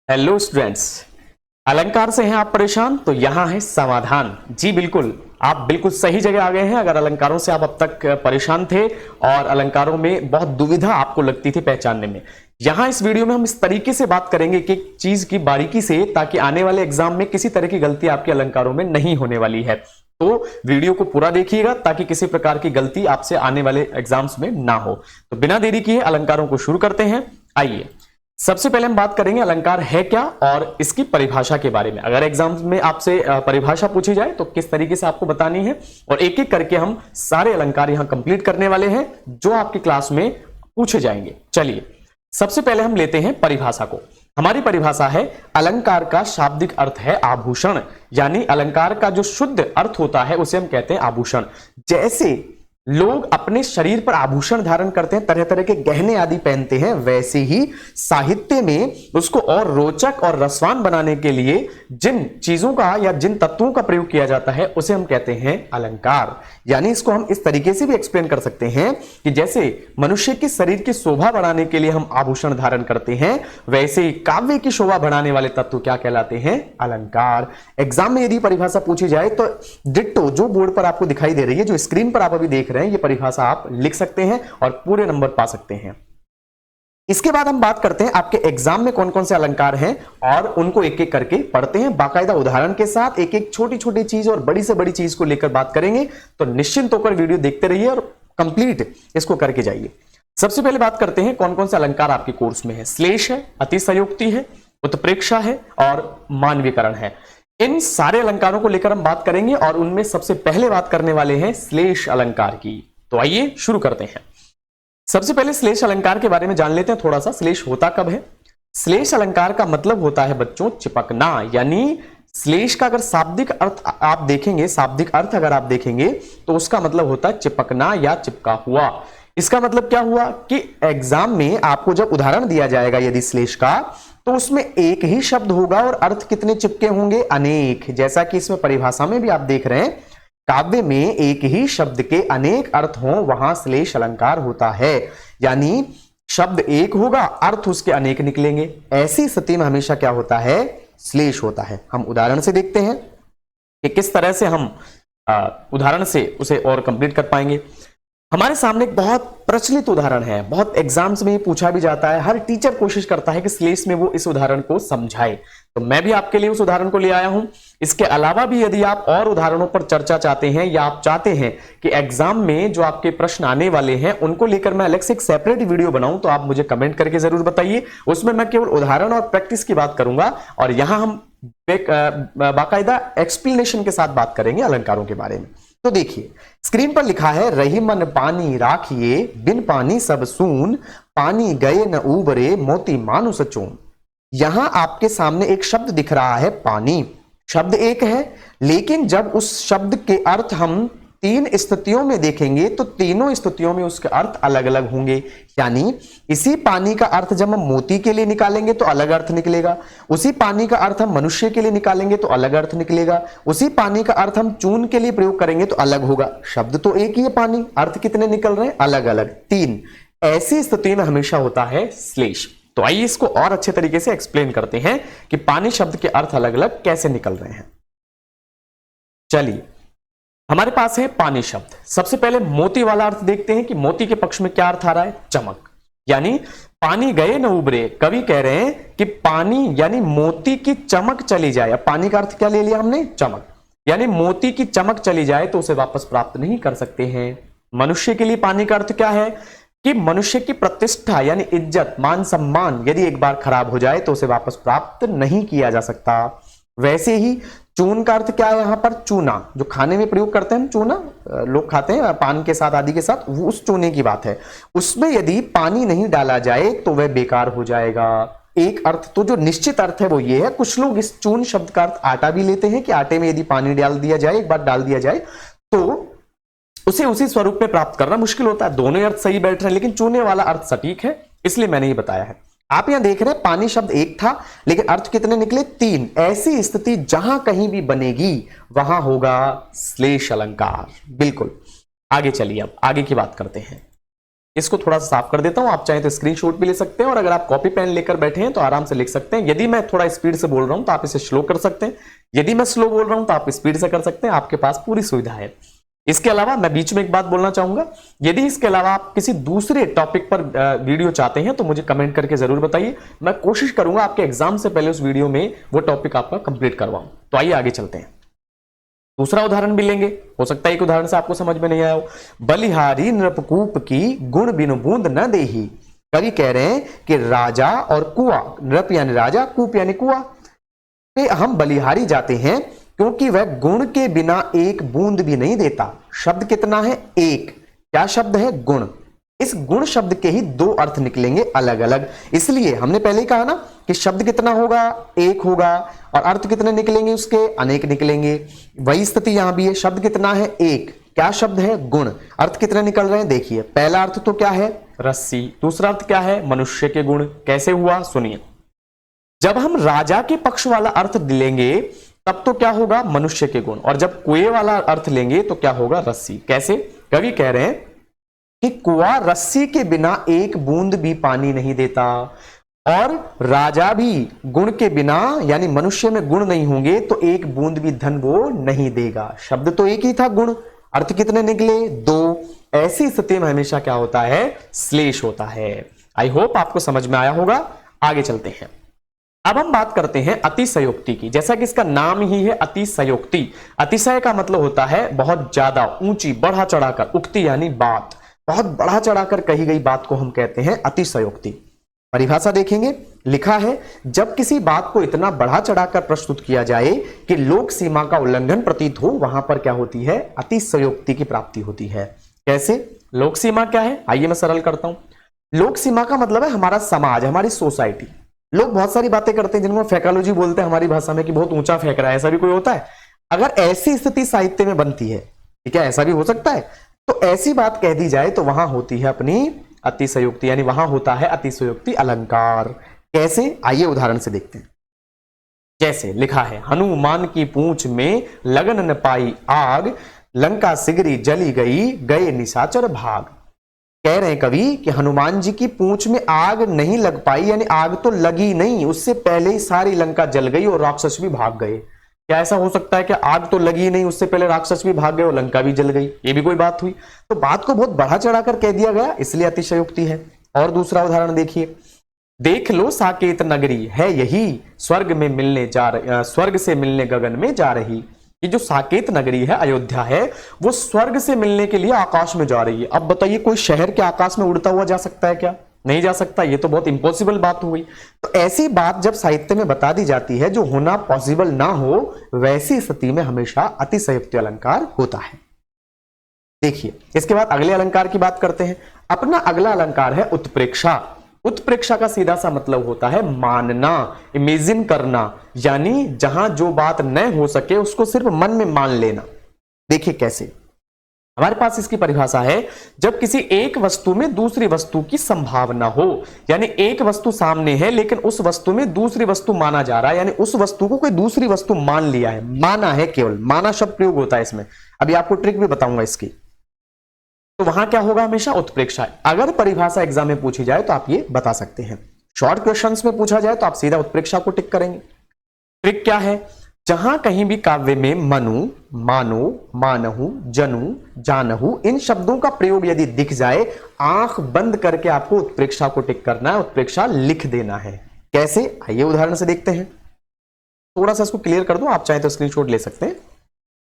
Hello students. अलंकार से हैं आप परेशान तो यहां है समाधान। जी बिल्कुल, आप बिल्कुल सही जगह आ गए हैं। अगर अलंकारों से आप अब तक परेशान थे और अलंकारों में बहुत दुविधा आपको लगती थी पहचानने में, यहां इस वीडियो में हम इस तरीके से बात करेंगे कि एक चीज की बारीकी से, ताकि आने वाले एग्जाम में किसी तरह की गलती आपके अलंकारों में नहीं होने वाली है। तो वीडियो को पूरा देखिएगा ताकि किसी प्रकार की गलती आपसे आने वाले एग्जाम्स में ना हो। तो बिना देरी किए अलंकारों को शुरू करते हैं। आइए, सबसे पहले हम बात करेंगे अलंकार है क्या और इसकी परिभाषा के बारे में। अगर एग्जाम में आपसे परिभाषा पूछी जाए तो किस तरीके से आपको बतानी है, और एक एक करके हम सारे अलंकार यहां कंप्लीट करने वाले हैं जो आपकी क्लास में पूछे जाएंगे। चलिए, सबसे पहले हम लेते हैं परिभाषा को। हमारी परिभाषा है, अलंकार का शाब्दिक अर्थ है आभूषण, यानी अलंकार का जो शुद्ध अर्थ होता है उसे हम कहते हैं आभूषण। जैसे लोग अपने शरीर पर आभूषण धारण करते हैं, तरह तरह के गहने आदि पहनते हैं, वैसे ही साहित्य में उसको और रोचक और रसवान बनाने के लिए जिन चीजों का या जिन तत्वों का प्रयोग किया जाता है उसे हम कहते हैं अलंकार। यानी इसको हम इस तरीके से भी एक्सप्लेन कर सकते हैं कि जैसे मनुष्य के शरीर की शोभा बढ़ाने के लिए हम आभूषण धारण करते हैं, वैसे ही काव्य की शोभा बढ़ाने वाले तत्व क्या कहलाते हैं? अलंकार। एग्जाम में यदि परिभाषा पूछी जाए तो डिट्टो जो बोर्ड पर आपको दिखाई दे रही है, जो स्क्रीन पर आप अभी देख रहे हैं, ये परिभाषा आप लिख सकते हैं और पूरे नंबर पा सकते हैं। इसके बाद हम बात करते हैं आपके एग्जाम में कौन कौन से अलंकार हैं और उनको एक एक करके पढ़ते हैं, बाकायदा उदाहरण के साथ। एक एक छोटी छोटी चीज और बड़ी से बड़ी चीज को लेकर बात करेंगे, तो निश्चिंत होकर वीडियो देखते रहिए और कंप्लीट इसको करके जाइए। सबसे पहले बात करते हैं कौन कौन से अलंकार आपके कोर्स में है। श्लेष है, अतिशयोक्ति है, उत्प्रेक्षा है और मानवीकरण है। इन सारे अलंकारों को लेकर हम बात करेंगे और उनमें सबसे पहले बात करने वाले हैं श्लेष अलंकार की। तो आइए शुरू करते हैं। सबसे पहले श्लेष अलंकार के बारे में जान लेते हैं थोड़ा सा। श्लेष होता कब है? श्लेष अलंकार का मतलब होता है बच्चों चिपकना, यानी श्लेष का अगर शाब्दिक अर्थ आप देखेंगे, शाब्दिक अर्थ अगर आप देखेंगे तो उसका मतलब होता है चिपकना या चिपका हुआ। इसका मतलब क्या हुआ कि एग्जाम में आपको जब उदाहरण दिया जाएगा यदि श्लेष का, तो उसमें एक ही शब्द होगा और अर्थ कितने चिपके होंगे? अनेक। जैसा कि इसमें परिभाषा में भी आप देख रहे हैं, काव्य में एक ही शब्द के अनेक अर्थ हों वहां श्लेष अलंकार होता है। यानी शब्द एक होगा, अर्थ उसके अनेक निकलेंगे। ऐसी स्थिति में हमेशा क्या होता है? श्लेष होता है। हम उदाहरण से देखते हैं कि किस तरह से हम उदाहरण से उसे और कंप्लीट कर पाएंगे। हमारे सामने एक बहुत प्रचलित उदाहरण है, बहुत एग्जाम्स में पूछा भी जाता है, हर टीचर कोशिश करता है कि श्लेष में वो इस उदाहरण को समझाए। तो मैं भी आपके लिए उस उदाहरण को ले आया हूं। इसके अलावा भी यदि आप और उदाहरणों पर चर्चा चाहते हैं या आप चाहते हैं कि एग्जाम में जो आपके प्रश्न आने वाले हैं उनको लेकर मैं अलग से एक सेपरेट वीडियो बनाऊं, तो आप मुझे कमेंट करके जरूर बताइए। उसमें मैं केवल उदाहरण और प्रैक्टिस की बात करूंगा और यहां हम बाकायदा एक्सप्लेनेशन के साथ बात करेंगे अलंकारों के बारे में। तो देखिए, स्क्रीन पर लिखा है, रही मन पानी राखिए, बिन पानी सब सून, पानी गए न उबरे, मोती मानुष चून। यहां आपके सामने एक शब्द दिख रहा है पानी। शब्द एक है, लेकिन जब उस शब्द के अर्थ हम तीन स्थितियों में देखेंगे तो तीनों स्थितियों में उसके अर्थ अलग अलग होंगे। यानी इसी पानी का अर्थ जब हम मोती के लिए निकालेंगे तो अलग अर्थ निकलेगा, उसी पानी का अर्थ हम मनुष्य के लिए निकालेंगे तो अलग अर्थ निकलेगा, उसी पानी का अर्थ हम चून के लिए प्रयोग करेंगे तो अलग होगा। शब्द तो एक ही है पानी, अर्थ कितने निकल रहे हैं? अलग अलग, तीन। ऐसी स्थिति में हमेशा होता है श्लेष। तो आइए इसको और अच्छे तरीके से एक्सप्लेन करते हैं कि पानी शब्द के अर्थ अलग अलग कैसे निकल रहे हैं। चलिए, हमारे पास है पानी शब्द। सबसे पहले मोती वाला अर्थ देखते हैं कि मोती के पक्ष में क्या अर्थ आ रहा है? चमक। यानी पानी गए न उबरे, कवि कह रहे हैं कि पानी यानी मोती की चमक चली जाए। अब पानी का अर्थ क्या ले लिया हमने? चमक। यानी मोती की चमक चली जाए तो उसे वापस प्राप्त नहीं कर सकते हैं। मनुष्य के लिए पानी का अर्थ क्या है कि मनुष्य की प्रतिष्ठा यानी इज्जत, मान सम्मान यदि एक बार खराब हो जाए तो उसे वापस प्राप्त नहीं किया जा सकता। वैसे ही चून का अर्थ क्या है? यहां पर चूना, जो खाने में प्रयोग करते हैं, चूना लोग खाते हैं पान के साथ आदि के साथ, वो उस चूने की बात है। उसमें यदि पानी नहीं डाला जाए तो वह बेकार हो जाएगा। एक अर्थ तो जो निश्चित अर्थ है वो ये है। कुछ लोग इस चून शब्द का अर्थ आटा भी लेते हैं कि आटे में यदि पानी डाल दिया जाए, एक बार डाल दिया जाए तो उसे उसी स्वरूप में प्राप्त करना मुश्किल होता है। दोनों अर्थ सही बैठ रहे हैं, लेकिन चूने वाला अर्थ सटीक है, इसलिए मैंने ये बताया है। आप यहां देख रहे हैं पानी शब्द एक था लेकिन अर्थ कितने निकले? तीन। ऐसी स्थिति जहां कहीं भी बनेगी वहां होगा श्लेष अलंकार। बिल्कुल। आगे चलिए, अब आगे की बात करते हैं। इसको थोड़ा सा साफ कर देता हूं, आप चाहें तो स्क्रीनशॉट भी ले सकते हैं और अगर आप कॉपी पेन लेकर बैठे हैं तो आराम से लिख सकते हैं। यदि मैं थोड़ा स्पीड से बोल रहा हूं तो आप इसे स्लो कर सकते हैं, यदि मैं स्लो बोल रहा हूं तो आप स्पीड से कर सकते हैं, आपके पास पूरी सुविधा है। इसके अलावा मैं बीच में एक बात बोलना चाहूंगा, यदि इसके अलावा आप किसी दूसरे टॉपिक पर वीडियो चाहते हैं तो मुझे कमेंट करके जरूर बताइए, मैं कोशिश करूंगा आपके एग्जाम से पहले उस वीडियो में वो टॉपिक आपका कंप्लीट करवाऊं। तो आइए आगे चलते हैं, दूसरा उदाहरण भी लेंगे, हो सकता है एक उदाहरण से आपको समझ में नहीं आया हो। बलिहारी नृपकूप की गुण बिनु बूंद न देही। कवि कह रहे हैं कि राजा और कुआं, नृप यानी राजा, कूप यानी कुआं पे हम बलिहारी जाते हैं क्योंकि वह गुण के बिना एक बूंद भी नहीं देता। शब्द कितना है? एक। क्या शब्द है? गुण। इस गुण शब्द के ही दो अर्थ निकलेंगे अलग अलग, इसलिए हमने पहले ही कहा ना कि शब्द कितना होगा? एक होगा, और अर्थ कितने निकलेंगे उसके? अनेक निकलेंगे। वही स्थिति यहां भी है, शब्द कितना है? एक। क्या शब्द है? गुण। अर्थ कितने निकल रहे हैं? देखिए, पहला अर्थ तो क्या है? रस्सी। दूसरा अर्थ क्या है? मनुष्य के गुण। कैसे हुआ सुनिए, जब हम राजा के पक्ष वाला अर्थ लेंगे तब तो क्या होगा? मनुष्य के गुण, और जब कुएं वाला अर्थ लेंगे तो क्या होगा? रस्सी। कैसे? कवि कह रहे हैं कि कुआं रस्सी के बिना एक बूंद भी पानी नहीं देता, और राजा भी गुण के बिना, यानी मनुष्य में गुण नहीं होंगे तो एक बूंद भी धन वो नहीं देगा। शब्द तो एक ही था, गुण। अर्थ कितने निकले? दो। ऐसी स्थिति में हमेशा क्या होता है? श्लेष होता है। आई होप आपको समझ में आया होगा। आगे चलते हैं, अब हम बात करते हैं अतिशयोक्ति की। जैसा कि इसका नाम ही है अतिशयोक्ति। अतिशय का मतलब होता है बहुत ज्यादा, ऊंची, बढ़ा चढ़ाकर। उक्ति यानी बात, बहुत बढ़ा चढ़ाकर कही गई बात को हम कहते हैं अतिशयोक्ति। परिभाषा देखेंगे, लिखा है जब किसी बात को इतना बढ़ा चढ़ाकर प्रस्तुत किया जाए कि लोक सीमा का उल्लंघन प्रतीत हो, वहां पर क्या होती है? अतिशयोक्ति की प्राप्ति होती है। कैसे? लोक सीमा क्या है? आइए मैं सरल करता हूं। लोक सीमा का मतलब है हमारा समाज, हमारी सोसाइटी। लोग बहुत सारी बातें करते हैं जिनको फेकोलॉजी बोलते हैं हमारी भाषा में, कि बहुत ऊंचा फेंक रहा है, ऐसा भी कोई होता है? अगर ऐसी स्थिति साहित्य में बनती है, ठीक है, ऐसा भी हो सकता है, तो ऐसी बात कह दी जाए तो वहां होती है अपनी अतिशयोक्ति, यानी वहां होता है अतिशयोक्ति अलंकार। कैसे? आइए उदाहरण से देखते हैं। जैसे लिखा है, हनुमान की पूंछ में लगन न पाई आग, लंका सिगरी जली गई, गए निशाचर भाग। कह रहे हैं कवि कि हनुमान जी की पूंछ में आग नहीं लग पाई, यानी आग तो लगी नहीं, उससे पहले ही सारी लंका जल गई और राक्षस भी भाग गए। क्या ऐसा हो सकता है कि आग तो लगी नहीं, उससे पहले राक्षस भी भाग गए और लंका भी जल गई? ये भी कोई बात हुई? तो बात को बहुत बढ़ा चढ़ाकर कह दिया गया, इसलिए अतिशयोक्ति है। और दूसरा उदाहरण देखिए, देख लो साकेत नगरी है यही, स्वर्ग में मिलने जा रही, स्वर्ग से मिलने गगन में जा रही। ये जो साकेत नगरी है, अयोध्या है, वो स्वर्ग से मिलने के लिए आकाश में जा रही है। अब बताइए, कोई शहर के आकाश में उड़ता हुआ जा सकता है क्या? नहीं जा सकता। ये तो बहुत इंपॉसिबल बात हो गई। तो ऐसी बात जब साहित्य में बता दी जाती है जो होना पॉसिबल ना हो, वैसी स्थिति में हमेशा अतिशयोक्ति अलंकार होता है। देखिए, इसके बाद अगले अलंकार की बात करते हैं। अपना अगला अलंकार है उत्प्रेक्षा। उत्प्रेक्षा का सीधा सा मतलब होता है मानना, इमेजिन करना, यानी जहां जो बात न हो सके उसको सिर्फ मन में मान लेना। देखिए कैसे, हमारे पास इसकी परिभाषा है, जब किसी एक वस्तु में दूसरी वस्तु की संभावना हो, यानी एक वस्तु सामने है लेकिन उस वस्तु में दूसरी वस्तु माना जा रहा है, यानी उस वस्तु को कोई दूसरी वस्तु मान लिया है, माना है, केवल माना शब्द प्रयोग होता है इसमें। अभी आपको ट्रिक भी बताऊंगा इसकी। तो वहां क्या होगा? हमेशा उत्प्रेक्षा। अगर परिभाषा एग्जाम में पूछी जाए तो आप ये बता सकते हैं। शॉर्ट क्वेश्चंस में पूछा जाए तो आप सीधा उत्प्रेक्षा को टिक करेंगे। ट्रिक क्या है? जहां कहीं भी काव्य में मनु, मानो, मानहु, जनु, जानहु, इन शब्दों का प्रयोग यदि दिख जाए, आंख बंद करके आपको उत्प्रेक्षा को टिक करना है, उत्प्रेक्षा लिख देना है। कैसे? आइए उदाहरण से देखते हैं। थोड़ा सा इसको क्लियर कर दूं, आप चाहे तो स्क्रीनशॉट ले सकते हैं।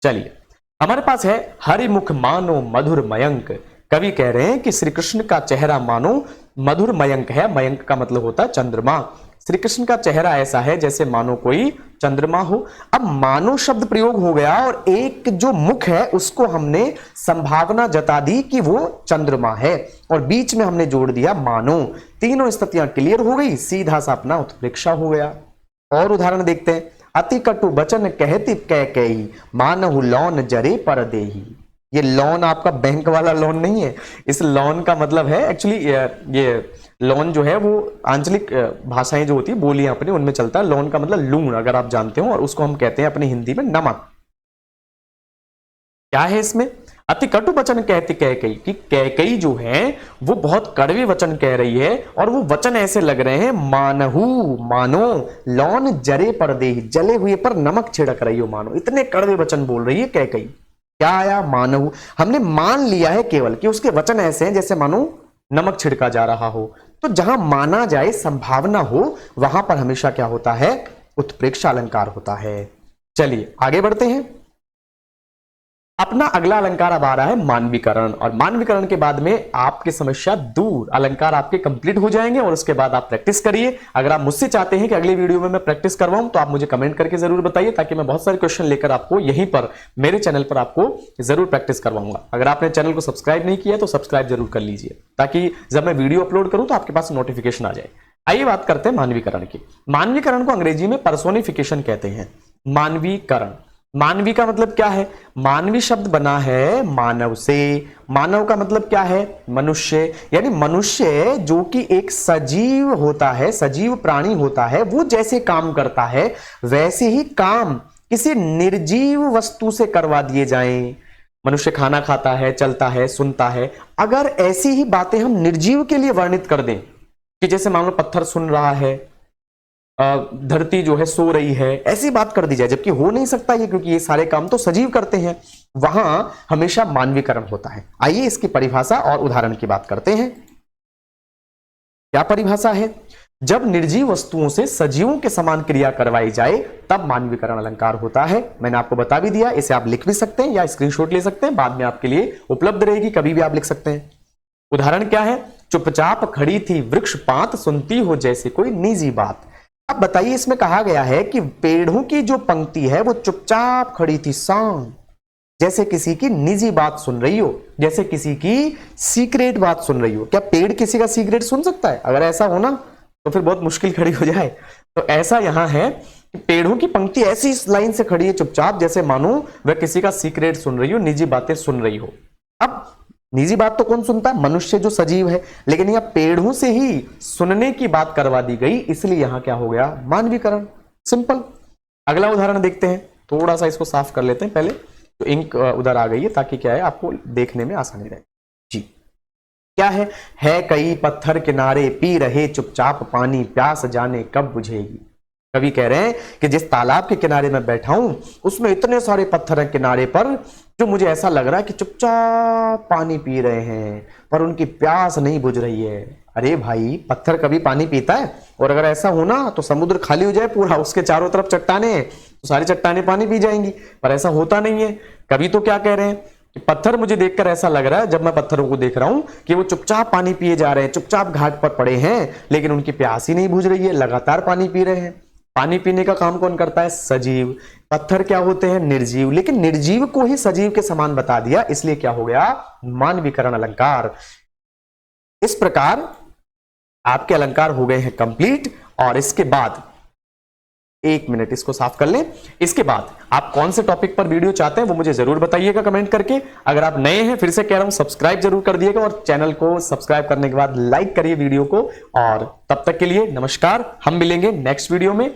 चलिए, हमारे पास है हरिमुख मानो मधुर मयंक। कवि कह रहे हैं कि श्री कृष्ण का चेहरा मानो मधुर मयंक है। मयंक का मतलब होता है चंद्रमा। श्री कृष्ण का चेहरा ऐसा है जैसे मानो कोई चंद्रमा हो। अब मानो शब्द प्रयोग हो गया और एक जो मुख है उसको हमने संभावना जता दी कि वो चंद्रमा है, और बीच में हमने जोड़ दिया मानो। तीनों स्थितियां क्लियर हो गई, सीधा सा अपना उत्प्रेक्षा हो गया। और उदाहरण देखते हैं। अति कटु बचन कहती कह कही, मानहु लौन जरे पर देही। ये लोन आपका बैंक वाला लोन नहीं है। इस लोन का मतलब है एक्चुअली, ये लोन जो है वो आंचलिक भाषाएं जो होती है, बोलियां अपनी, उनमें चलता है। लोन का मतलब लूण, अगर आप जानते हो, और उसको हम कहते हैं अपनी हिंदी में नमक। क्या है इसमें? अति कटु वचन कहती कैकई, कि कैकई जो है वो बहुत कड़वे वचन कह रही है, और वो वचन ऐसे लग रहे हैं मानहु, मानो लौन जरे पर दे, जले हुए पर नमक छिड़क रही हो मानो, इतने कड़वे वचन बोल रही है कैकई। क्या आया? मानहु। हमने मान लिया है केवल कि उसके वचन ऐसे हैं जैसे मानो नमक छिड़का जा रहा हो। तो जहां माना जाए, संभावना हो, वहां पर हमेशा क्या होता है? उत्प्रेक्ष अलंकार होता है। चलिए आगे बढ़ते हैं। अपना अगला अलंकार अब आ रहा है मानवीकरण, और मानवीकरण के बाद में आपकी समस्या दूर, अलंकार आपके कंप्लीट हो जाएंगे और उसके बाद आप प्रैक्टिस करिए। अगर आप मुझसे चाहते हैं कि अगली वीडियो में मैं प्रैक्टिस करवाऊं तो आप मुझे कमेंट करके जरूर बताइए, ताकि मैं बहुत सारे क्वेश्चन लेकर आपको यहीं पर मेरे चैनल पर आपको जरूर प्रैक्टिस करवाऊंगा। अगर आपने चैनल को सब्सक्राइब नहीं किया तो सब्सक्राइब जरूर कर लीजिए, ताकि जब मैं वीडियो अपलोड करूं तो आपके पास नोटिफिकेशन आ जाए। आइए बात करते हैं मानवीकरण की। मानवीकरण को अंग्रेजी में पर्सोनिफिकेशन कहते हैं। मानवीकरण, मानवी का मतलब क्या है? मानवी शब्द बना है मानव से। मानव का मतलब क्या है? मनुष्य, यानी मनुष्य जो कि एक सजीव होता है, सजीव प्राणी होता है, वो जैसे काम करता है वैसे ही काम किसी निर्जीव वस्तु से करवा दिए जाएं। मनुष्य खाना खाता है, चलता है, सुनता है, अगर ऐसी ही बातें हम निर्जीव के लिए वर्णित कर दें कि जैसे मान लो पत्थर सुन रहा है, धरती जो है सो रही है, ऐसी बात कर दी जाए, जबकि हो नहीं सकता ये, क्योंकि ये सारे काम तो सजीव करते हैं, वहां हमेशा मानवीकरण होता है। आइए इसकी परिभाषा और उदाहरण की बात करते हैं। क्या परिभाषा है? जब निर्जीव वस्तुओं से सजीवों के समान क्रिया करवाई जाए तब मानवीकरण अलंकार होता है। मैंने आपको बता भी दिया, इसे आप लिख भी सकते हैं या स्क्रीनशॉट ले सकते हैं, बाद में आपके लिए उपलब्ध रहेगी, कभी भी आप लिख सकते हैं। उदाहरण क्या है? चुपचाप खड़ी थी वृक्ष पात, सुनती हो जैसे कोई निजी बात। अब बताइए, इसमें कहा गया है कि पेड़ों की जो पंक्ति है वो चुपचाप खड़ी थी, शांत, जैसे किसी की निजी बात सुन रही हो, जैसे किसी की सीक्रेट बात सुन रही हो। क्या पेड़ किसी का सीक्रेट सुन सकता है? अगर ऐसा हो ना तो फिर बहुत मुश्किल खड़ी हो जाए। तो ऐसा यहां है कि पेड़ों की पंक्ति ऐसी इस लाइन से खड़ी है चुपचाप, जैसे मानो वह किसी का सीक्रेट सुन रही हो, निजी बातें सुन रही हो। अब निजी बात तो कौन सुनता है? मनुष्य जो सजीव है, लेकिन यहां पेड़ों से ही सुनने की बात करवा दी गई, इसलिए यहां क्या हो गया? मानवीकरण। सिंपल। अगला उदाहरण देखते हैं, थोड़ा सा इसको साफ कर लेते हैं पहले, तो इंक उधर आ गई है, ताकि क्या है आपको देखने में आसानी रहे। जी क्या है कई पत्थर किनारे पी रहे चुपचाप पानी, प्यास जाने कब बुझेगी। कवि कह रहे हैं कि जिस तालाब के किनारे मैं बैठा हूं उसमें इतने सारे पत्थर हैं किनारे पर, जो मुझे ऐसा लग रहा है कि चुपचाप पानी पी रहे हैं, पर उनकी प्यास नहीं बुझ रही है। अरे भाई, पत्थर कभी पानी पीता है? और अगर ऐसा हो ना तो समुद्र खाली हो जाए पूरा, उसके चारों तरफ चट्टाने हैं, तो सारी चट्टाने पानी पी जाएंगी, पर ऐसा होता नहीं है। कवि तो क्या कह रहे हैं कि पत्थर मुझे देखकर ऐसा लग रहा है, जब मैं पत्थरों को देख रहा हूं, कि वो चुपचाप पानी पिए जा रहे हैं, चुपचाप घाट पर पड़े हैं, लेकिन उनकी प्यास ही नहीं बुझ रही है, लगातार पानी पी रहे हैं। पानी पीने का काम कौन करता है? सजीव। पत्थर क्या होते हैं? निर्जीव। लेकिन निर्जीव को ही सजीव के समान बता दिया, इसलिए क्या हो गया? मानवीकरण अलंकार। इस प्रकार आपके अलंकार हो गए हैं कंप्लीट। और इसके बाद एक मिनट इसको साफ कर लें। इसके बाद आप कौन से टॉपिक पर वीडियो चाहते हैं वो मुझे जरूर बताइएगा कमेंट करके। अगर आप नए हैं, फिर से कह रहा हूं, सब्सक्राइब जरूर कर दिएगा, और चैनल को सब्सक्राइब करने के बाद लाइक करिए वीडियो को। और तब तक के लिए नमस्कार, हम मिलेंगे नेक्स्ट वीडियो में।